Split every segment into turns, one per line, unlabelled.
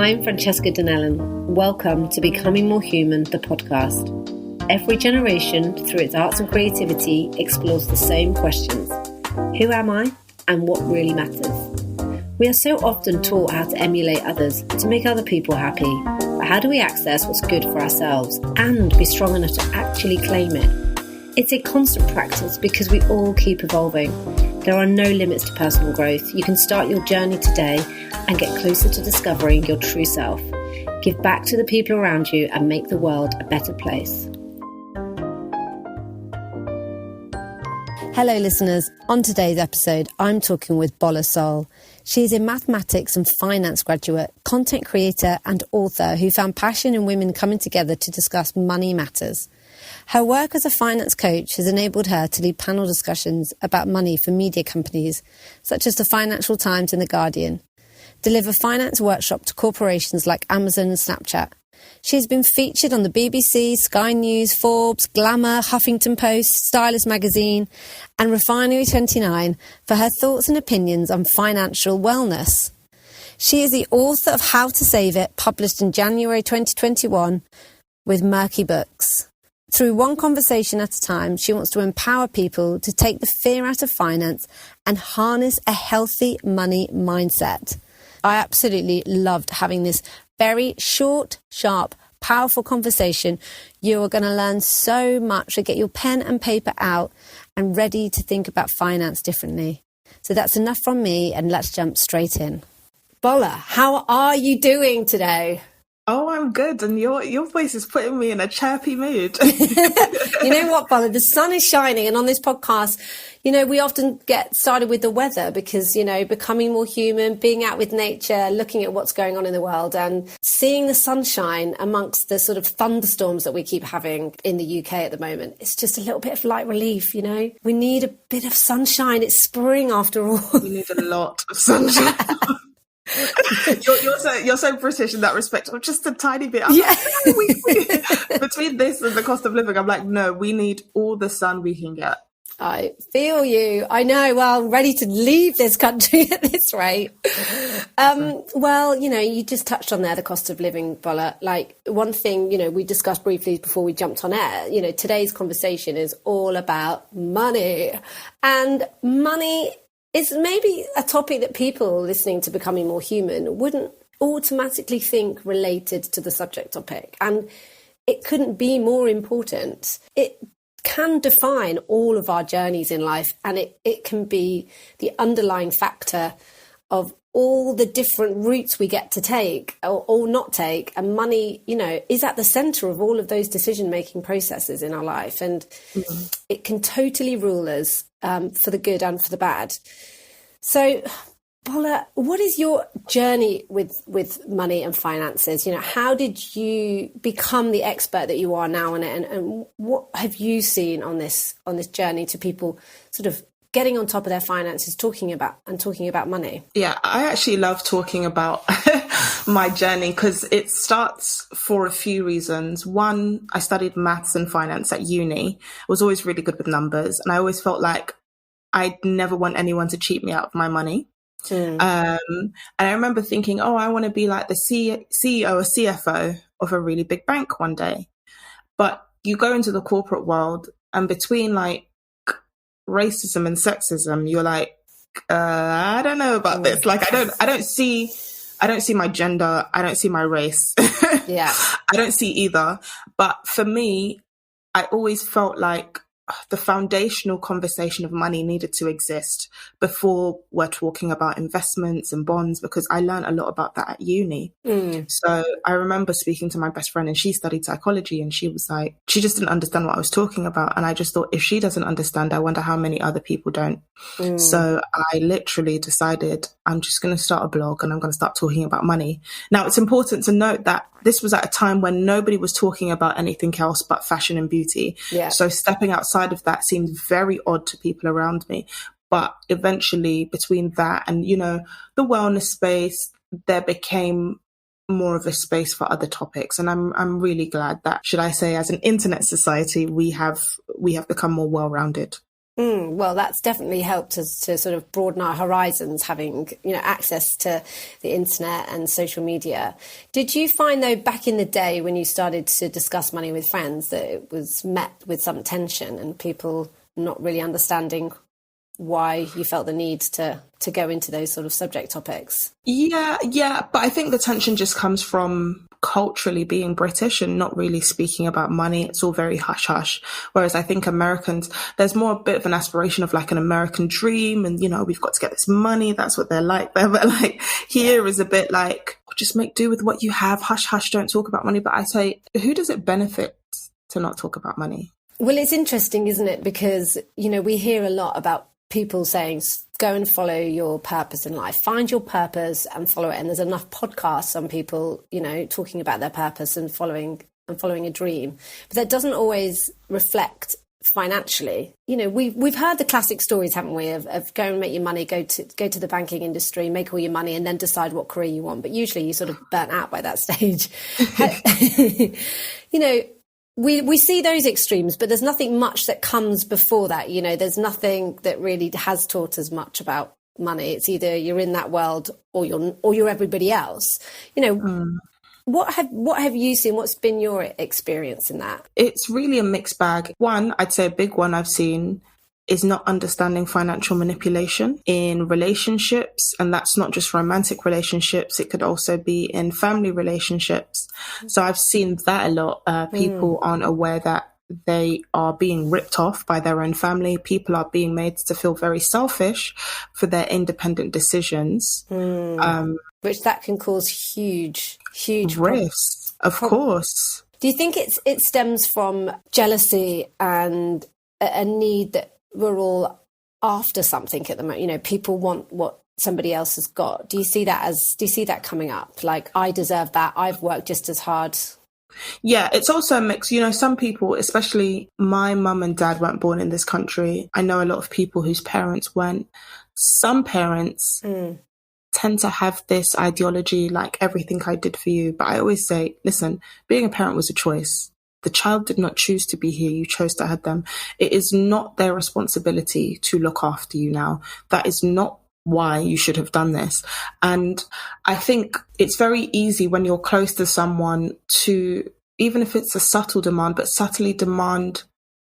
I'm Francesca. Welcome to Becoming More Human, the podcast. Every generation, through its arts and creativity, explores the same questions. Who am I and what really matters? We are so often taught how to emulate others, to make other people happy. But how do we access what's good for ourselves and be strong enough to actually claim it? It's a constant practice because we all keep evolving. There are no limits to personal growth. You can start your journey today and get closer to discovering your true self. Give back to the people around you and make the world a better place. Hello listeners, on today's episode I'm talking with Bola Sol. She's a mathematics and finance graduate, content creator and author who found passion in women coming together to discuss money matters. Her work as a finance coach has enabled her to lead panel discussions about money for media companies such as the Financial Times and The Guardian, deliver finance workshops to corporations like Amazon and Snapchat. She has been featured on the BBC, Sky News, Forbes, Glamour, Huffington Post, Stylist magazine and Refinery 29 for her thoughts and opinions on financial wellness. She is the author of How to Save It, published in January 2021 with Murky Books. Through one conversation at a time, she wants to empower people to take the fear out of finance and harness a healthy money mindset. I absolutely loved having this very short, sharp, powerful conversation. You are going to learn so much. So get your pen and paper out and ready to think about finance differently. So that's enough from me and let's jump straight in. Bola, how are you doing today?
Oh, I'm good. And your voice is putting me in a chirpy mood.
You know what, Bola? The sun is shining. And on this podcast, you know, we often get started with the weather because, you know, becoming more human, being out with nature, looking at what's going on in the world and seeing the sunshine amongst the sort of thunderstorms that we keep having in the UK at the moment. It's just a little bit of light relief, you know. We need a bit of sunshine. It's spring after all.
We need a lot of sunshine. You're so British in that respect. I'm just a tiny bit.
Yeah.
Between this and the cost of living, I'm like, no, we need all the sun we can get.
I feel you. I know. Well, I'm ready to leave this country at this rate. Well, you know, you just touched on there the cost of living, Bola. Like one thing, you know, we discussed briefly before we jumped on air, you know, today's conversation is all about money. And money is maybe a topic that people listening to Becoming More Human wouldn't automatically think related to the subject topic. And it couldn't be more important. It can define all of our journeys in life, and it can be the underlying factor of all the different routes we get to take or not take. And money, you know, is at the center of all of those decision-making processes in our life. And it can totally rule us for the good and for the bad. So, Bola, what is your journey with money and finances? You know, how did you become the expert that you are now on it? And what have you seen on this journey to people sort of getting on top of their finances, talking about money?
Yeah, I actually love talking about my journey because it starts for a few reasons. One, I studied maths and finance at uni. I was always really good with numbers, and I always felt like I'd never want anyone to cheat me out of my money. And I remember thinking, I want to be like the CEO or CFO of a really big bank one day. But you go into the corporate world, and between like racism and sexism, you're like, I don't know about this. Like, I don't see my gender. I don't see my race.
Yeah,
I don't see either. But for me, I always felt like the foundational conversation of money needed to exist before we're talking about investments and bonds, because I learned a lot about that at uni. So I remember speaking to my best friend, and she studied psychology, and she was like, she just didn't understand what I was talking about. And I just thought, if she doesn't understand, I wonder how many other people don't. So I literally decided I'm just going to start a blog and I'm going to start talking about money. Now, it's important to note that this was at a time when nobody was talking about anything else but fashion and beauty.
Yeah.
So stepping outside of that seemed very odd to people around me. But eventually, between that and, you know, the wellness space, there became more of a space for other topics. And I'm really glad that, should I say, as an internet society, we have become more well-rounded.
Well, that's definitely helped us to sort of broaden our horizons, having, access to the internet and social media. Did you find, though, back in the day when you started to discuss money with friends, that it was met with some tension and people not really understanding why you felt the need to go into those sort of subject topics?
Yeah. But I think the tension just comes from culturally being British and not really speaking about money. It's all very hush hush. Whereas I think Americans, there's more a bit of an aspiration of like an American dream and, we've got to get this money. That's what they're like there. But like here is a bit like, just make do with what you have. Hush hush, don't talk about money. But I say, who does it benefit to not talk about money?
Well, it's interesting, isn't it? Because, we hear a lot about people saying, go and follow your purpose in life, find your purpose and follow it. And there's enough podcasts on people, talking about their purpose and following a dream. But that doesn't always reflect financially. We've heard the classic stories, haven't we, of go and make your money, go to the banking industry, make all your money and then decide what career you want. But usually you sort of burnt out by that stage. We see those extremes, but there's nothing much that comes before that. There's nothing that really has taught us much about money. It's either you're in that world or you're everybody else. What have you seen? What's been your experience in that?
It's really a mixed bag. One, I'd say a big one I've seen is not understanding financial manipulation in relationships. And that's not just romantic relationships. It could also be in family relationships. So I've seen that a lot. People aren't aware that they are being ripped off by their own family. People are being made to feel very selfish for their independent decisions.
Which that can cause huge
risks, of course.
Do you think it stems from jealousy and a need that we're all after something at the moment? People want what somebody else has got. Do you see that coming up? Like, I deserve that. I've worked just as hard.
Yeah, it's also a mix. Some people, especially my mum and dad, weren't born in this country. I know a lot of people whose parents weren't. Some parents tend to have this ideology, like everything I did for you. But I always say, listen, being a parent was a choice. The child did not choose to be here. You chose to have them. It is not their responsibility to look after you now. That is not why you should have done this. And I think it's very easy when you're close to someone to, even if it's a subtle demand, but subtly demand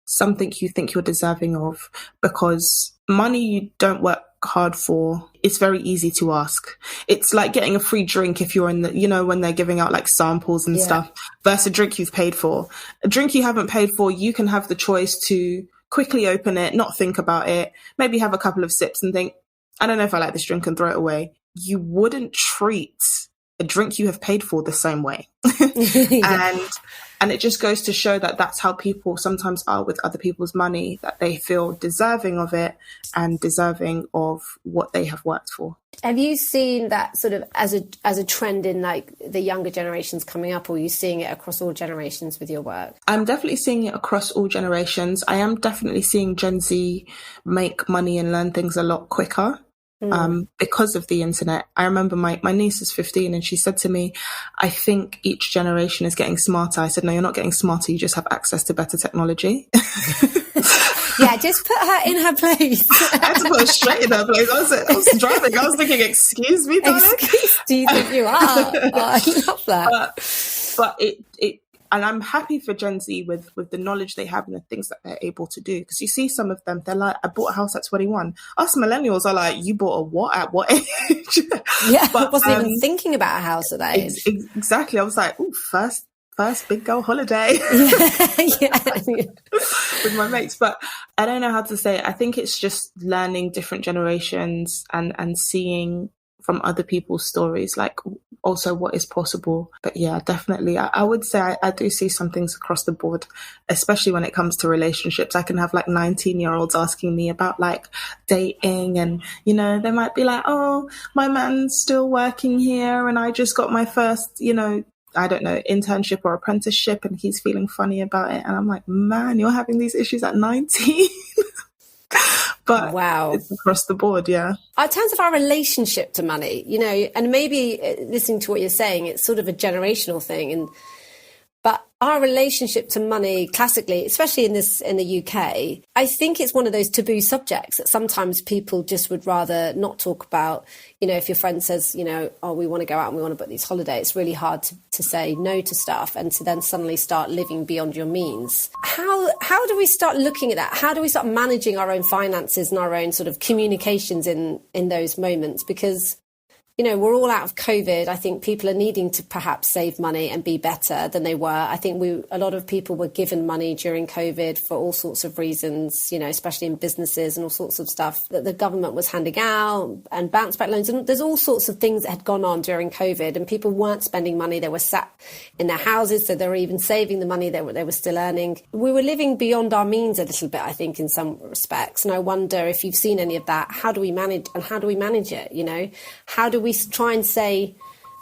something you think you're deserving of, because money you don't work hard for, it's very easy to ask. It's like getting a free drink if you're in the, when they're giving out like samples and stuff, versus a drink you've paid for. A drink you haven't paid for, you can have the choice to quickly open it, not think about it, maybe have a couple of sips and think, I don't know if I like this drink, and throw it away. You wouldn't treat a drink you have paid for the same way. And it just goes to show that that's how people sometimes are with other people's money, that they feel deserving of it and deserving of what they have worked for.
Have you seen that sort of as a trend in like the younger generations coming up, or are you seeing it across all generations with your work?
I'm definitely seeing it across all generations. I am definitely seeing Gen Z make money and learn things a lot quicker. Because of the internet. I remember my niece is 15 and she said to me, I think each generation is getting smarter. I said, no, you're not getting smarter. You just have access to better technology.
Yeah, just put her in her place.
I had to put her straight in her place. I was driving. I was thinking, excuse me, darling?
Do you think you are? Oh, I love that.
But it and I'm happy for Gen Z with the knowledge they have and the things that they're able to do. Because you see some of them, they're like, I bought a house at 21. Us millennials are like, you bought a what at what age?
Yeah, but, I wasn't even thinking about a house at that age.
Exactly. I was like, ooh, first big girl holiday.
Yeah.
With my mates. But I don't know how to say it. I think it's just learning different generations and seeing from other people's stories, like also what is possible. But yeah, definitely. I would say I do see some things across the board, especially when it comes to relationships. I can have like 19-year-olds asking me about like dating and, they might be like, oh, my man's still working here and I just got my first, I don't know, internship or apprenticeship and he's feeling funny about it. And I'm like, man, you're having these issues at 19? But wow, it's across the board, yeah.
In terms of our relationship to money, and maybe listening to what you're saying, it's sort of a generational thing. But our relationship to money classically, especially in the UK, I think it's one of those taboo subjects that sometimes people just would rather not talk about. You know, if your friend says, you know, oh, we want to go out and we want to book these holidays, it's really hard to say no to stuff and to then suddenly start living beyond your means. How do we start looking at that? How do we start managing our own finances and our own sort of communications in those moments? Because, you know, we're all out of COVID. I think people are needing to perhaps save money and be better than they were. I think a lot of people were given money during COVID for all sorts of reasons, you know, especially in businesses and all sorts of stuff that the government was handing out and bounce back loans. And there's all sorts of things that had gone on during COVID and people weren't spending money. They were sat in their houses. So they were even saving the money they were still earning. We were living beyond our means a little bit, I think, in some respects. And I wonder if you've seen any of that. How do we manage it? You know, how do we try and say,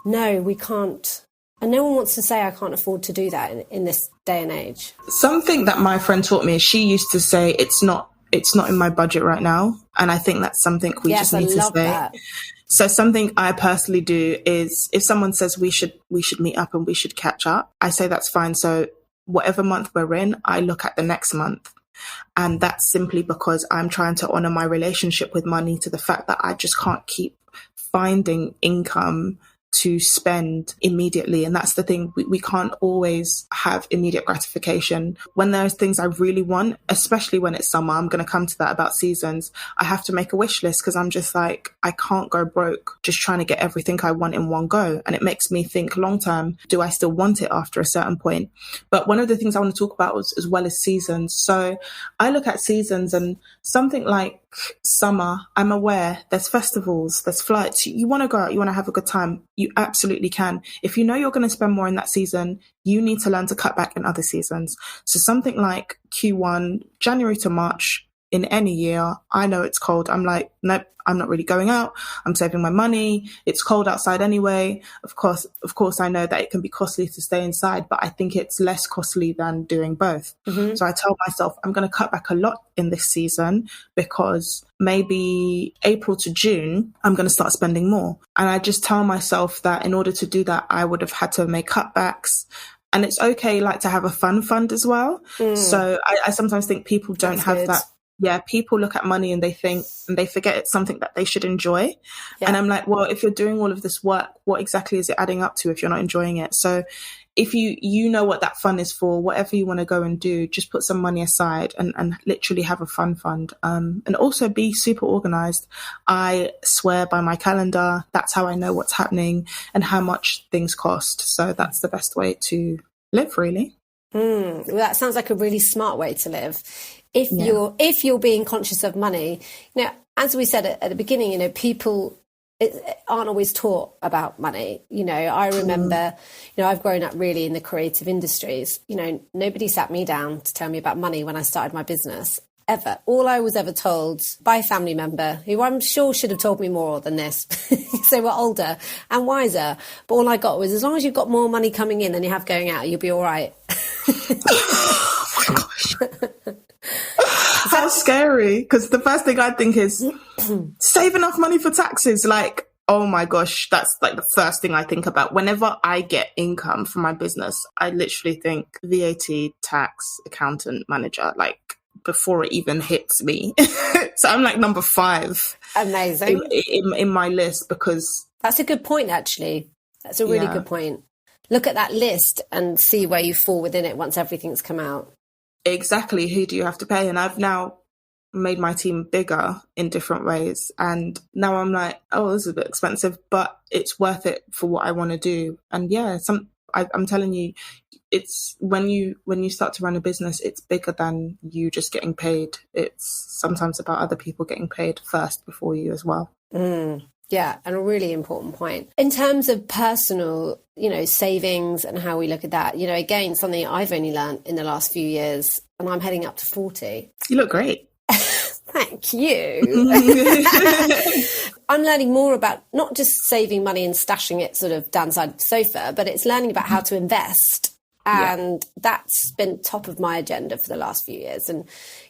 no, we can't? And no one wants to say, I can't afford to do that in this day and age.
Something that my friend taught me is she used to say, it's not in my budget right now. And I think that's something we just need to say. That. So something I personally do is if someone says we should meet up and we should catch up, I say that's fine. So whatever month we're in, I look at the next month. And that's simply because I'm trying to honor my relationship with money to the fact that I just can't keep finding income to spend immediately. And that's the thing. We can't always have immediate gratification. When there's things I really want, especially when it's summer, I'm going to come to that about seasons. I have to make a wish list because I'm just like, I can't go broke just trying to get everything I want in one go. And it makes me think long term, do I still want it after a certain point? But one of the things I want to talk about as well as seasons. So I look at seasons and something like summer, I'm aware there's festivals, there's flights. You want to go out, you want to have a good time. You absolutely can. If you know you're going to spend more in that season, you need to learn to cut back in other seasons. So something like Q1, January to March in any year, I know it's cold. I'm like, nope, I'm not really going out. I'm saving my money. It's cold outside anyway. Of course, I know that it can be costly to stay inside, but I think it's less costly than doing both. Mm-hmm. So I tell myself I'm going to cut back a lot in this season because maybe April to June, I'm going to start spending more. And I just tell myself that in order to do that, I would have had to make cutbacks. And it's okay, like, to have a fun fund as well. So I sometimes think people don't have good. That. Yeah, people look at money and they think and they forget it's something that they should enjoy. Yeah. And I'm like, well, if you're doing all of this work, what exactly is it adding up to if you're not enjoying it? So if you know what that fun is for, whatever you want to go and do, just put some money aside and literally have a fun fund. And also be super organized. I swear by my calendar. That's how I know what's happening and how much things cost. So that's the best way to live, really.
Well, that sounds like a really smart way to live. If you're being conscious of money, you know, as we said at the beginning, you know, people aren't always taught about money. You know, I remember, you know, I've grown up really in the creative industries. You know, nobody sat me down to tell me about money when I started my business, ever. All I was ever told by a family member, who I'm sure should have told me more than this, because they were older and wiser. But all I got was, as long as you've got more money coming in than you have going out, you'll be all right.
Oh my gosh. How scary, because the first thing I think is save enough money for taxes. Like, oh my gosh, that's like the first thing I think about. Whenever I get income from my business, I literally think VAT, tax, accountant, manager, like before it even hits me. So I'm like number 5.
Amazing.
In my list, because...
That's a good point, actually. That's a really good point. Look at that list and see where you fall within it once everything's come out.
Exactly. Who do you have to pay? And I've now made my team bigger in different ways. And now I'm like, oh, this is a bit expensive, but it's worth it for what I want to do. And yeah, I'm telling you, it's when you start to run a business, it's bigger than you just getting paid. It's sometimes about other people getting paid first before you as well.
Yeah, and a really important point. In terms of personal, you know, savings and how we look at that, you know, again, something I've only learned in the last few years, and I'm heading up to 40.
You look great.
Thank you. I'm learning more about not just saving money and stashing it sort of downside the sofa, but it's learning about how to invest. And that's been top of my agenda for the last few years. And,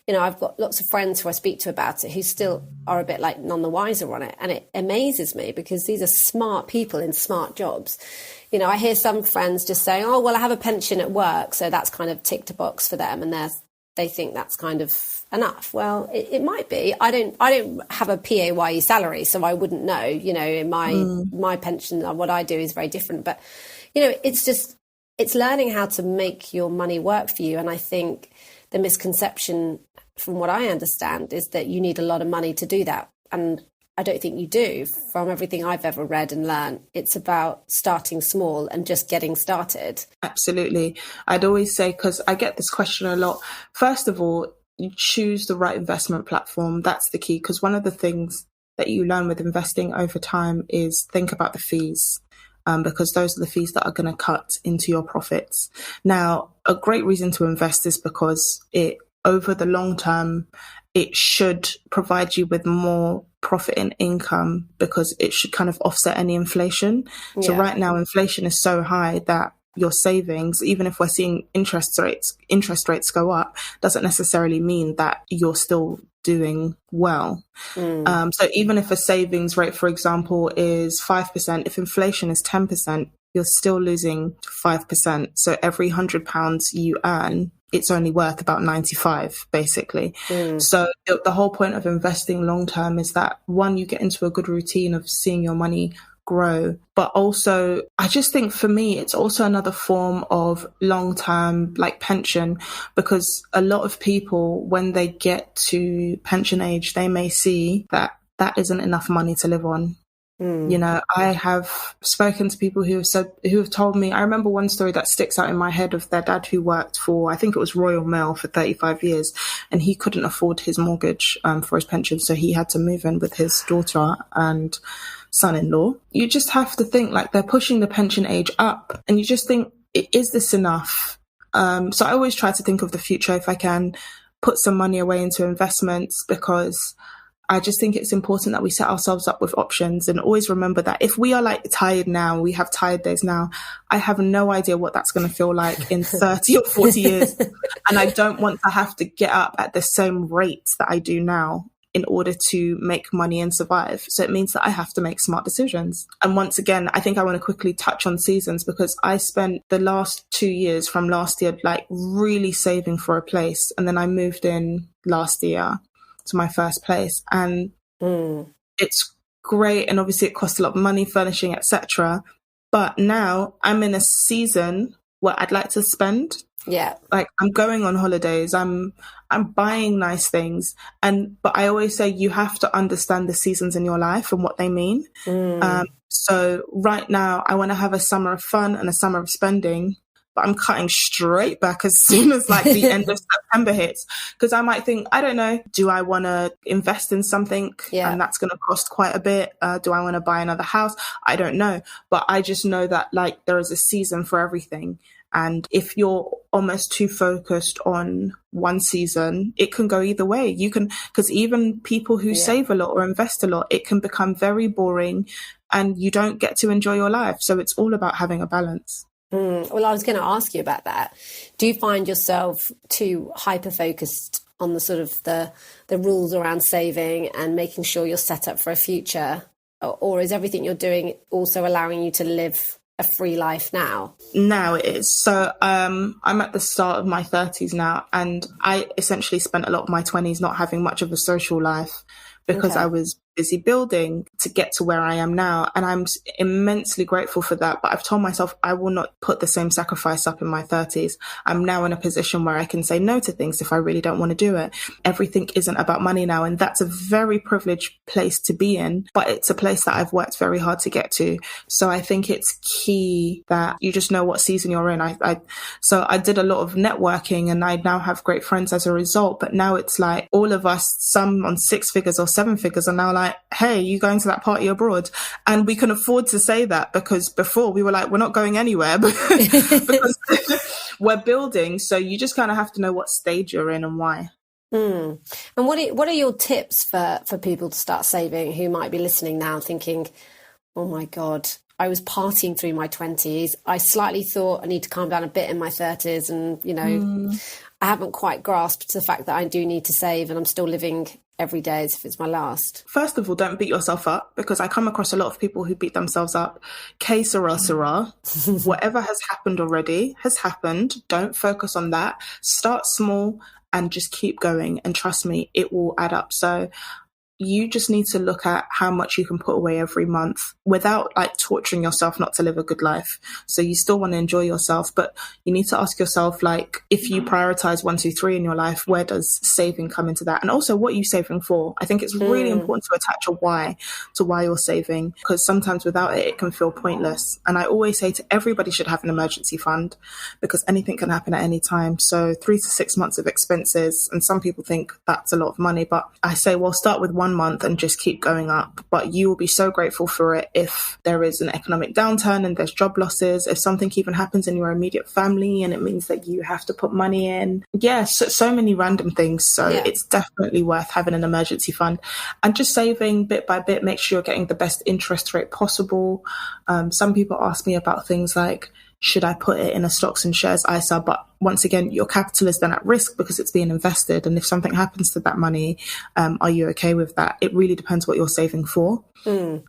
you know, I've got lots of friends who I speak to about it who still are a bit like none the wiser on it. And it amazes me because these are smart people in smart jobs. You know, I hear some friends just saying, oh, well, I have a pension at work, so that's kind of ticked a box for them. And they think that's kind of enough. Well, it might be. I don't have a PAYE salary, so I wouldn't know. You know, in my pension, what I do is very different. But, you know, it's learning how to make your money work for you. And I think the misconception, from what I understand, is that you need a lot of money to do that. And I don't think you do. From everything I've ever read and learned, it's about starting small and just getting started.
Absolutely. I'd always say, because I get this question a lot, first of all, you choose the right investment platform. That's the key, because one of the things that you learn with investing over time is think about the fees. Because those are the fees that are going to cut into your profits. Now, a great reason to invest is because over the long term, it should provide you with more profit and income, because it should kind of offset any inflation. Yeah. So right now, inflation is so high that your savings, even if we're seeing interest rates go up, doesn't necessarily mean that you're still doing well. So even if a savings rate, for example, is 5%, if inflation is 10%, you're still losing 5%. So every £100 you earn, it's only worth about 95, basically. So the whole point of investing long term is that, one, you get into a good routine of seeing your money grow, but also I just think for me it's also another form of long-term like pension, because a lot of people, when they get to pension age, they may see that isn't enough money to live on. You know, I have spoken to people who have told me, I remember one story that sticks out in my head of their dad who worked for, I think it was Royal Mail, for 35 years, and he couldn't afford his mortgage for his pension, so he had to move in with his daughter and son-in-law. You just have to think, like, they're pushing the pension age up, and you just think, is this enough? So I always try to think of the future if I can, put some money away into investments, because I just think it's important that we set ourselves up with options, and always remember that if we are like tired now, we have tired days now, I have no idea what that's going to feel like in 30 or 40 years. And I don't want to have to get up at the same rate that I do now in order to make money and survive. So it means that I have to make smart decisions. And once again, I think I want to quickly touch on seasons, because I spent the last 2 years from last year, like, really saving for a place. And then I moved in last year to my first place, and it's great. And obviously it costs a lot of money, furnishing, etc. But now I'm in a season where I'd like to spend. Yeah. Like, I'm going on holidays, I'm buying nice things. But I always say you have to understand the seasons in your life and what they mean. So right now I want to have a summer of fun and a summer of spending, but I'm cutting straight back as soon as like the end of September hits. Because I might think, I don't know, do I want to invest in something? And that's going to cost quite a bit. Do I want to buy another house? I don't know. But I just know that, like, there is a season for everything. And if you're almost too focused on one season, it can go either way. You can, because even people who save a lot or invest a lot, it can become very boring and you don't get to enjoy your life. So it's all about having a balance.
Well, I was going to ask you about that. Do you find yourself too hyper-focused on the sort of the rules around saving and making sure you're set up for a future? Or is everything you're doing also allowing you to live a free life now?
Now it is. So I'm at the start of my 30s now, and I essentially spent a lot of my 20s not having much of a social life, because I was busy building to get to where I am now. And I'm immensely grateful for that. But I've told myself I will not put the same sacrifice up in my 30s. I'm now in a position where I can say no to things if I really don't want to do it. Everything isn't about money now. And that's a very privileged place to be in. But it's a place that I've worked very hard to get to. So I think it's key that you just know what season you're in. So I did a lot of networking, and I now have great friends as a result. But now it's like all of us, some on 6 figures or 7 figures, are now like, hey, you going to that party abroad? And we can afford to say that, because before we were like, we're not going anywhere because we're building. So you just kind of have to know what stage you're in and why.
And what are your tips for people to start saving, who might be listening now thinking, oh my God, I was partying through my 20s. I slightly thought I need to calm down a bit in my 30s. And, you know, I haven't quite grasped the fact that I do need to save, and I'm still living every day as if it's my last.
First of all, don't beat yourself up, because I come across a lot of people who beat themselves up. Que sera, sera. Whatever has happened already has happened. Don't focus on that. Start small and just keep going. And trust me, it will add up. So you just need to look at how much you can put away every month without like torturing yourself not to live a good life. So you still want to enjoy yourself, but you need to ask yourself, like, if you prioritize 1, 2, 3 in your life, where does saving come into that? And also, what are you saving for? I think it's really important to attach a why to why you're saving, because sometimes without it, it can feel pointless. And I always say to everybody should have an emergency fund, because anything can happen at any time. So 3 to 6 months of expenses. And some people think that's a lot of money, but I say, well, start with 1 month and just keep going up. But you will be so grateful for it if there is an economic downturn and there's job losses, if something even happens in your immediate family and it means that you have to put money in. Yeah, so many random things. So it's definitely worth having an emergency fund and just saving bit by bit. Make sure you're getting the best interest rate possible. Some people ask me about things like, should I put it in a stocks and shares ISA? But once again, your capital is then at risk because it's being invested. And if something happens to that money, are you okay with that? It really depends what you're saving for.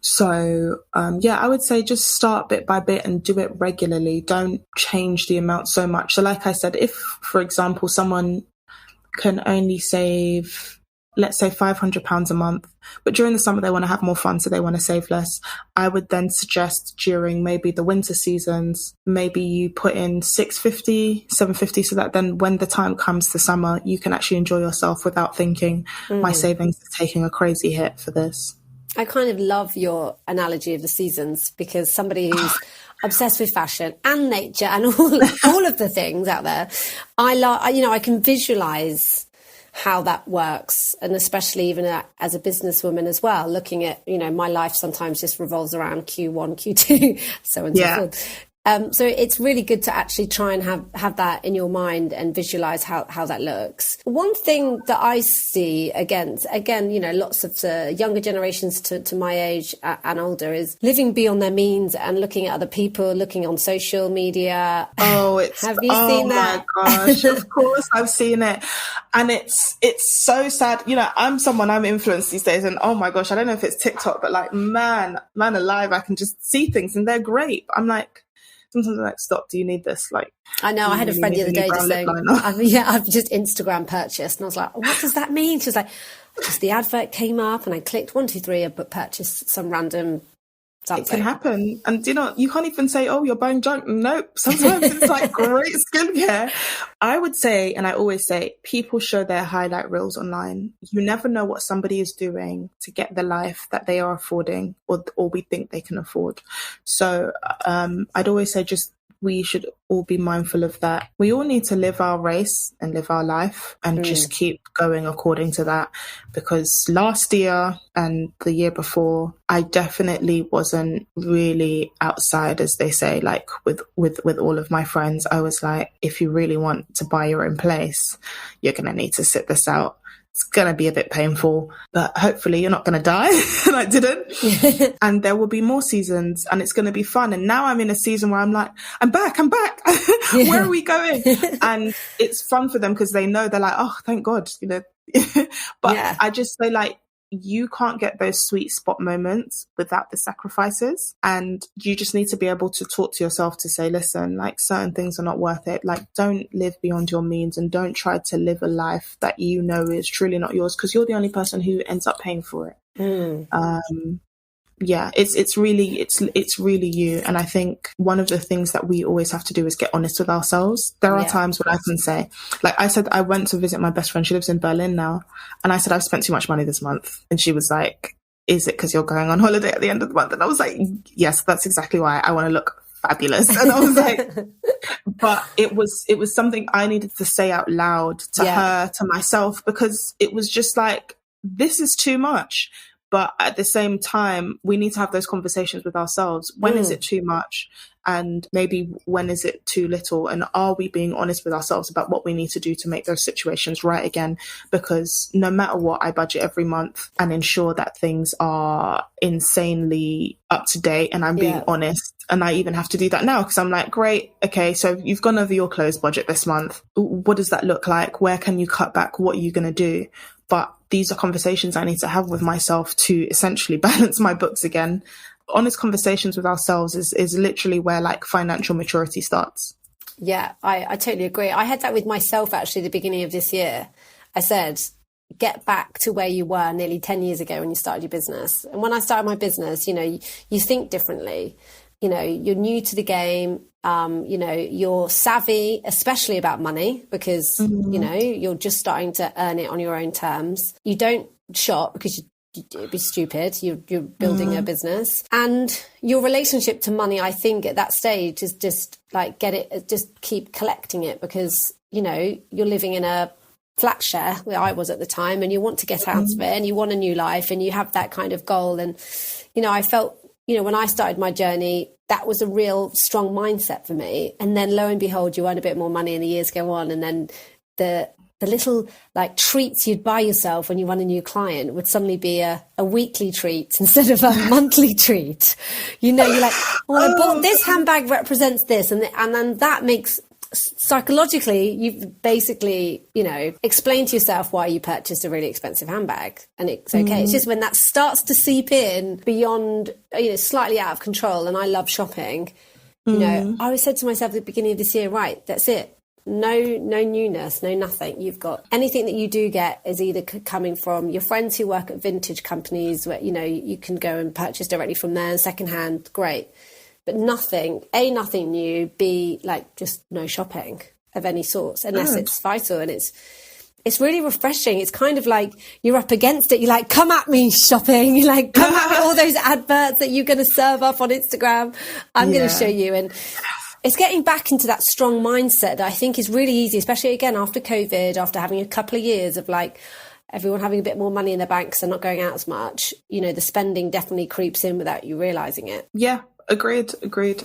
So, I would say just start bit by bit and do it regularly. Don't change the amount so much. So like I said, if, for example, someone can only save, let's say £500 a month, but during the summer they want to have more fun, so they want to save less, I would then suggest during maybe the winter seasons, maybe you put in 650, 750, so that then when the time comes to summer, you can actually enjoy yourself without thinking my savings is taking a crazy hit for this.
I kind of love your analogy of the seasons, because somebody who's obsessed with fashion and nature and all of the things out there, I can visualize how that works. And especially even as a businesswoman as well, looking at, my life sometimes just revolves around Q1, Q2, so and so forth. So it's really good to actually try and have that in your mind and visualize how that looks. One thing that I see again, lots of the younger generations to my age and older is living beyond their means and looking at other people, looking on social media. Have you seen that?
Oh my gosh, of course I've seen it. And it's so sad. I'm influenced these days, and oh my gosh, I don't know if it's TikTok, but like, man alive, I can just see things and they're great. I'm like, sometimes I'm like, stop, do you need this? Like, I know, I
had a friend the other day just saying, I've just Instagram purchased. And I was like, what does that mean? She was like, just the advert came up and I clicked 1, 2, 3, but purchased some random something.
It can happen. And you can't even say, oh, you're buying junk. Nope. Sometimes it's like great skincare. I would say, and I always say, people show their highlight reels online. You never know what somebody is doing to get the life that they are affording or we think they can afford. So I'd always say we should all be mindful of that. We all need to live our race and live our life and just keep going according to that. Because last year and the year before, I definitely wasn't really outside, as they say, like with all of my friends. I was like, if you really want to buy your own place, you're going to need to sit this out. It's going to be a bit painful, but hopefully you're not going to die. And I didn't. And there will be more seasons and it's going to be fun. And now I'm in a season where I'm like, I'm back. Where are we going? And it's fun for them because they know, they're like, oh, thank God, But I just say, like, you can't get those sweet spot moments without the sacrifices. And you just need to be able to talk to yourself to say, listen, like, certain things are not worth it. Like, don't live beyond your means and don't try to live a life that is truly not yours, because you're the only person who ends up paying for it. It's really you. And I think one of the things that we always have to do is get honest with ourselves. There are times when I can say, like I said, I went to visit my best friend. She lives in Berlin now. And I said, I've spent too much money this month. And she was like, is it because you're going on holiday at the end of the month? And I was like, yes, that's exactly why. I want to look fabulous. And I was like, but it was something I needed to say out loud to her, to myself, because it was just like, this is too much. But at the same time, we need to have those conversations with ourselves. When is it too much? And maybe when is it too little? And are we being honest with ourselves about what we need to do to make those situations right again? Because no matter what, I budget every month and ensure that things are insanely up to date, and I'm being honest. And I even have to do that now because I'm like, great, okay, so you've gone over your clothes budget this month. What does that look like? Where can you cut back? What are you going to do? But these are conversations I need to have with myself to essentially balance my books again. Honest conversations with ourselves is literally where like financial maturity starts.
Yeah, I totally agree. I had that with myself actually at the beginning of this year. I said, get back to where you were nearly 10 years ago when you started your business. And when I started my business, you think differently. You're new to the game. You're savvy, especially about money, because, you're just starting to earn it on your own terms. You don't shop because it'd be stupid. You're building a business, and your relationship to money, I think at that stage is just like, just keep collecting it, because, you're living in a flat share where I was at the time, and you want to get out of it, and you want a new life, and you have that kind of goal. And, I felt, when I started my journey, that was a real strong mindset for me. And then lo and behold, you earn a bit more money and the years go on. And then the little like treats you'd buy yourself when you won a new client would suddenly be a weekly treat instead of a monthly treat. You're like, I bought this handbag represents this. And then that makes, psychologically, you've basically, explained to yourself why you purchased a really expensive handbag, and it's okay. It's just when that starts to seep in beyond, slightly out of control. And I love shopping. I always said to myself at the beginning of this year, right, that's it. No newness, no nothing. You've got anything that you do get is either coming from your friends who work at vintage companies where, you can go and purchase directly from there, secondhand, great. But nothing new, B, like just no shopping of any sort, unless it's vital. And it's really refreshing. It's kind of like you're up against it. You're like, come at me shopping. You're like, come at me, all those adverts that you're going to serve up on Instagram. I'm going to show you. And it's getting back into that strong mindset that I think is really easy, especially again after COVID, after having a couple of years of like everyone having a bit more money in their banks and not going out as much. The spending definitely creeps in without you realizing it.
Yeah. Agreed.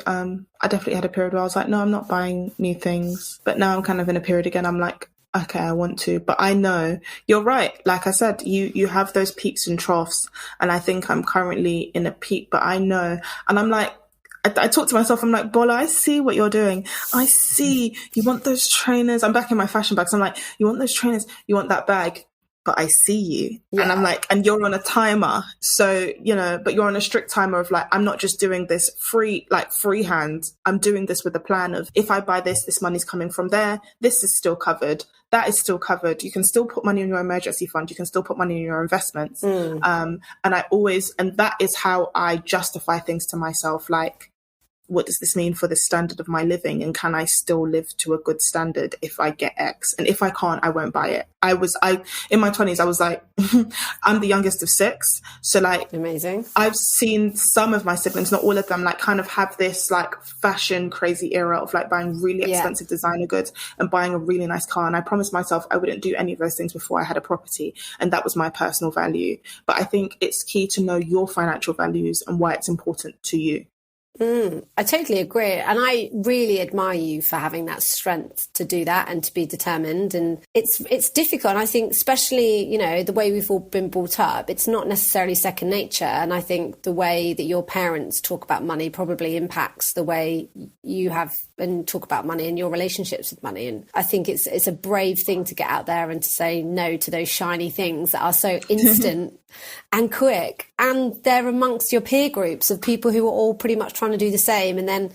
I definitely had a period where I was like, no, I'm not buying new things. But now I'm kind of in a period again. I'm like, okay, I want to. But I know you're right. Like I said, you have those peaks and troughs. And I think I'm currently in a peak, but I know. And I'm like, I talk to myself, I'm like, Bola, I see what you're doing. I see you want those trainers. I'm back in my fashion bags. I'm like, you want those trainers, you want that bag. But I see you. Yeah. And I'm like, and you're on a timer. So, but you're on a strict timer of like, I'm not just doing this freehand. I'm doing this with a plan of, if I buy this money's coming from there. This is still covered. That is still covered. You can still put money in your emergency fund. You can still put money in your investments. And that is how I justify things to myself. Like, what does this mean for the standard of my living? And can I still live to a good standard if I get X? And if I can't, I won't buy it. In my 20s, I was like, I'm the youngest of 6. So like,
amazing.
I've seen some of my siblings, not all of them, like kind of have this like fashion crazy era of like buying really expensive designer goods and buying a really nice car. And I promised myself I wouldn't do any of those things before I had a property. And that was my personal value. But I think it's key to know your financial values and why it's important to you.
I totally agree. And I really admire you for having that strength to do that and to be determined. And it's difficult. And I think especially, the way we've all been brought up, it's not necessarily second nature. And I think the way that your parents talk about money probably impacts the way you have and talk about money and your relationships with money. And I think it's a brave thing to get out there and to say no to those shiny things that are so instant and quick. And they're amongst your peer groups of people who are all pretty much trying to do the same. And then,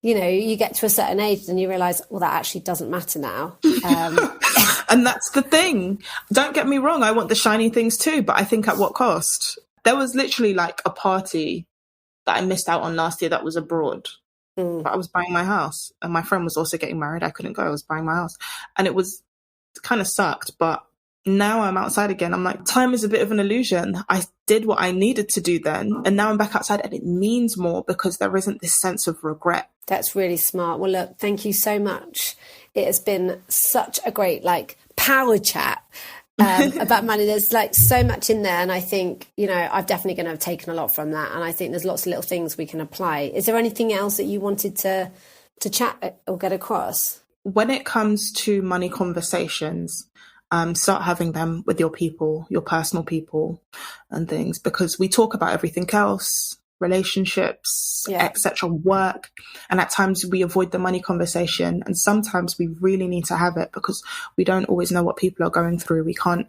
you get to a certain age and you realize, well, that actually doesn't matter now.
And that's the thing. Don't get me wrong. I want the shiny things too, but I think at what cost? There was literally like a party that I missed out on last year that was abroad. But I was buying my house and my friend was also getting married. I couldn't go. I was buying my house and it kind of sucked. But now I'm outside again. I'm like, time is a bit of an illusion. I did what I needed to do then. And now I'm back outside and it means more because there isn't this sense of regret.
That's really smart. Well, look, thank you so much. It has been such a great power chat. about money. There's like so much in there. And I think, I've definitely going to have taken a lot from that. And I think there's lots of little things we can apply. Is there anything else that you wanted to chat or get across?
When it comes to money conversations, start having them with your people, your personal people and things, because we talk about everything else, relationships, etc., work. And at times we avoid the money conversation. And sometimes we really need to have it because we don't always know what people are going through. We can't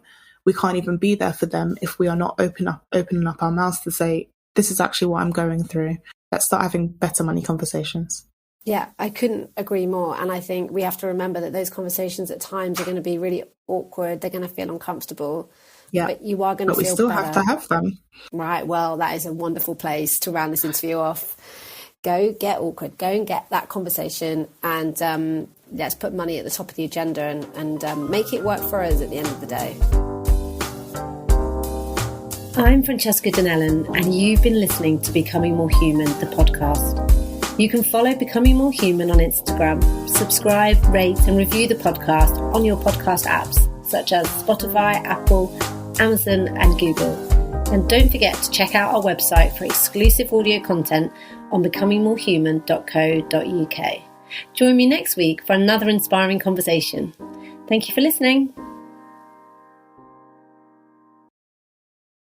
even be there for them if we are not opening up our mouths to say, this is actually what I'm going through. Let's start having better money conversations.
Yeah, I couldn't agree more. And I think we have to remember that those conversations at times are going to be really awkward. They're going to feel uncomfortable. Yeah. But you are going to feel better. But we still have to have them. Right. Well, that is a wonderful place to round this interview off. Go get awkward. Go and get that conversation. And let's put money at the top of the agenda and make it work for us at the end of the day. I'm Francesca Donnellan, and you've been listening to Becoming More Human, the podcast. You can follow Becoming More Human on Instagram, subscribe, rate and review the podcast on your podcast apps such as Spotify, Apple, Amazon and Google. And don't forget to check out our website for exclusive audio content on becomingmorehuman.co.uk. Join me next week for another inspiring conversation. Thank you for listening.